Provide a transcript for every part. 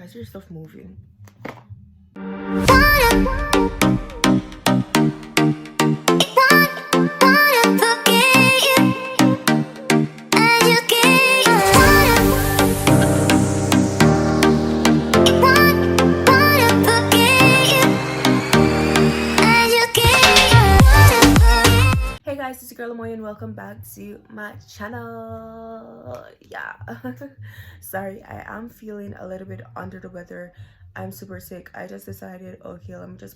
Why is your stuff moving? Hey guys, it's your girl Amoy and welcome back to my channel. Yeah. Sorry, I am feeling a little bit under the weather. I'm super sick. I just decided, okay, let me just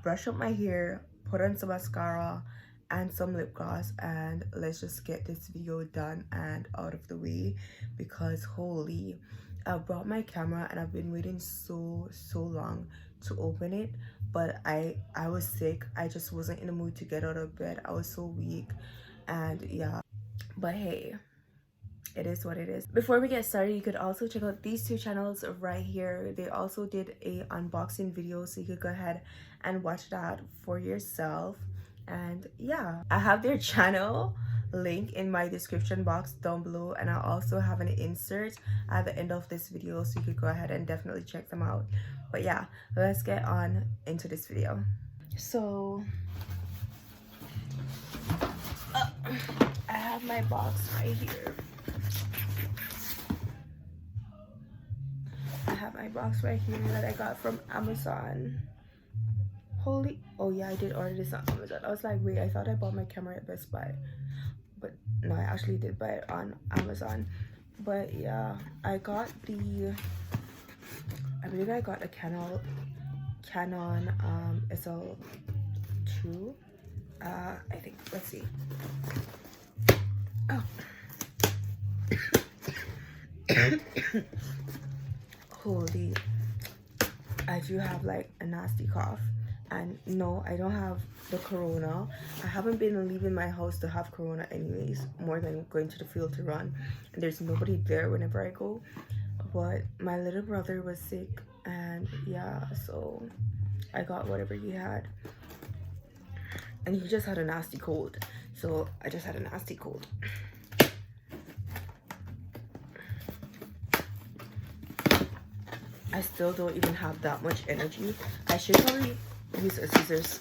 brush up my hair, put on some mascara and some lip gloss, and let's just get this video done and out of the way, because holy, I brought my camera and I've been waiting so long to open it, but I was sick. I just wasn't in the mood to get out of bed. I was so weak, and yeah, but hey, it is what it is. Before we get started, you could also check out these two channels right here. They also did a unboxing video, so you could go ahead and watch that for yourself. And yeah, I have their channel link in my description box down below, and I also have an insert at the end of this video, so you could go ahead and definitely check them out. But yeah, let's get on into this video. So I have my box right here. I have my box right here that I got from Amazon. Holy, oh yeah, I did order this on Amazon. I was like, wait, I thought I bought my camera at Best Buy, but no, I actually did buy it on Amazon. But yeah, I believe I got a Canon SL2. I think, let's see. Oh. Holy, I do have like a nasty cough, and no, I don't have the corona. I haven't been leaving my house to have corona anyways, more than going to the field to run, and there's nobody there whenever I go. But my little brother was sick, and yeah, so I got whatever he had, and he just had a nasty cold, so I just had a nasty cold. I still don't even have that much energy. I should probably use a scissors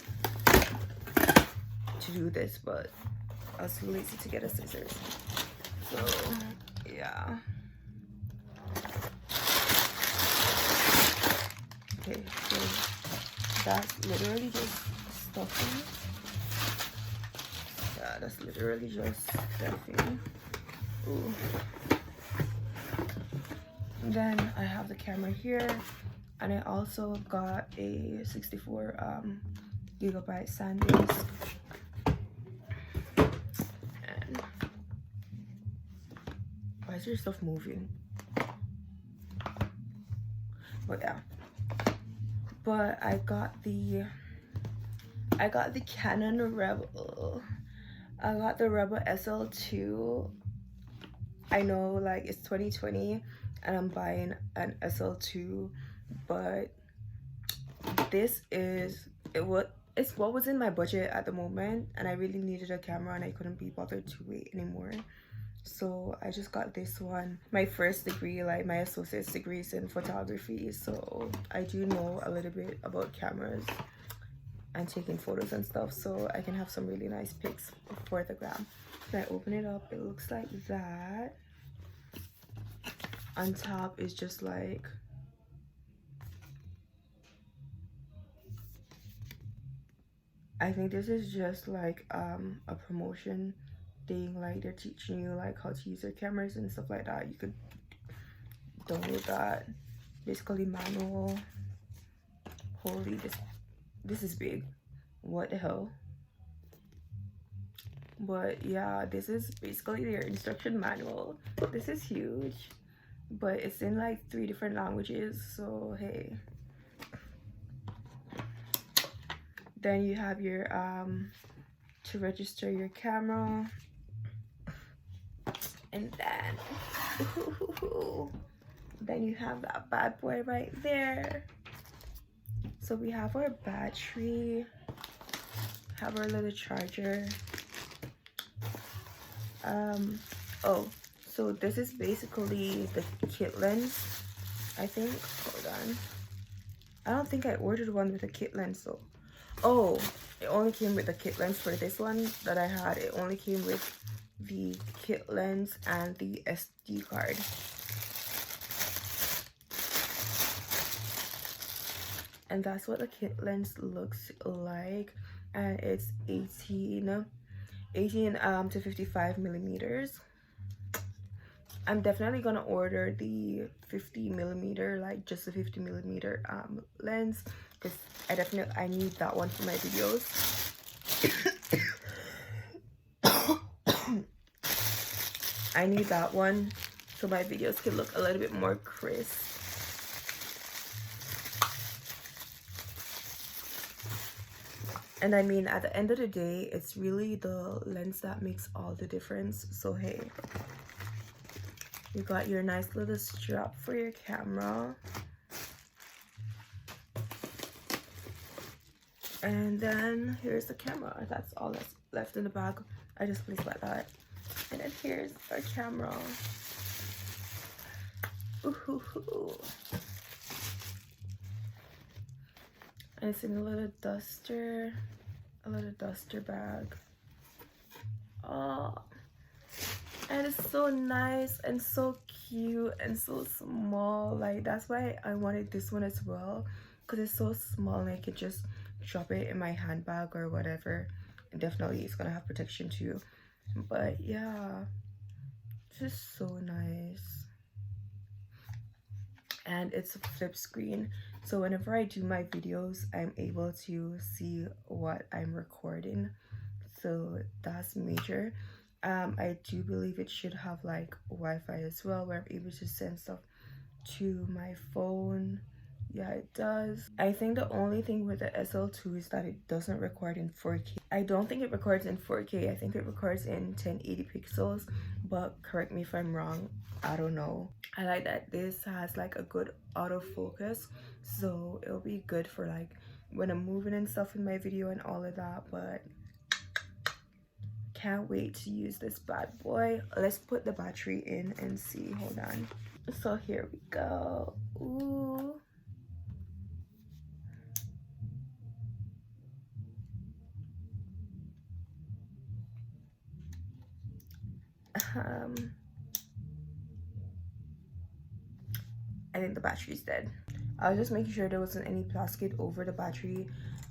to do this, but I was too lazy to get a scissors. So yeah. Okay, so that's literally just stuffing. Yeah, that's literally just stuffing. Ooh. Then I have the camera here, and I also got a 64 gigabyte SanDisk. And why is your stuff moving? But yeah, but I got the Canon Rebel. I got the Rebel SL2. I know, like, it's 2020 and I'm buying an SL2, but it's what was in my budget at the moment, and I really needed a camera and I couldn't be bothered to wait anymore, so I just got this one. My first degree, like my associate's degree, is in photography, so I do know a little bit about cameras and taking photos and stuff, so I can have some really nice pics for the gram. When I open it up, it looks like that. On top is just like, I think this is just like a promotion thing, like they're teaching you like how to use your cameras and stuff like that. You could download that. Basically manual. Holy, this is big. What the hell? But yeah, this is basically their instruction manual. This is huge, but it's in like 3 different languages, so hey. Then you have your to register your camera, and then you have that bad boy right there. So we have our battery, have our little charger. Oh, so this is basically the kit lens I think, hold on, I don't think I ordered one with a kit lens though. Oh, it only came with the kit lens for this one that I had. It only came with the kit lens and the SD card. And that's what the kit lens looks like, and it's 18 to 55 millimeters. I'm definitely gonna order the 50 millimeter, like just the 50 millimeter lens, because I need that one for my videos. I need that one so my videos can look a little bit more crisp. And I mean, at the end of the day, it's really the lens that makes all the difference. So hey, you got your nice little strap for your camera. And then here's the camera. That's all that's left in the bag. I just placed like that. And then here's our camera. Ooh. And it's in a little duster bag. Oh, and it's so nice and so cute and so small. Like, that's why I wanted this one as well, because it's so small and I could just drop it in my handbag or whatever. And definitely it's gonna have protection too. But yeah, it's just so nice. And it's a flip screen, so whenever I do my videos, I'm able to see what I'm recording, so that's major. I do believe it should have like Wi-Fi as well, where I'm able to send stuff to my phone. Yeah, it does. I think the only thing with the SL2 is that it doesn't record in 4K. I don't think it records in 4K. I think it records in 1080 pixels, but correct me if I'm wrong. I don't know. I like that this has like a good autofocus, so it'll be good for like when I'm moving and stuff in my video and all of that. But can't wait to use this bad boy. Let's put the battery in and see. Hold on. So here we go. Ooh. I think the battery's dead. I was just making sure there wasn't any plastic over the battery,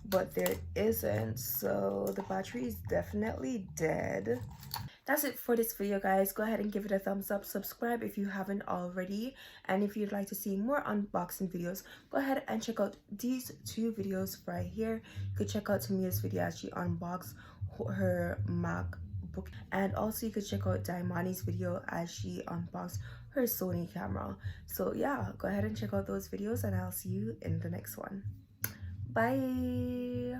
but there isn't, so the battery is definitely dead. That's it for this video, guys. Go ahead and give it a thumbs up, subscribe if you haven't already, and if you'd like to see more unboxing videos, go ahead and check out these two videos right here. You could check out Tamia's video as she unboxed her MacBook, and also you could check out Daimani's video as she unboxed her Sony camera. So yeah, go ahead and check out those videos, and I'll see you in the next one. Bye.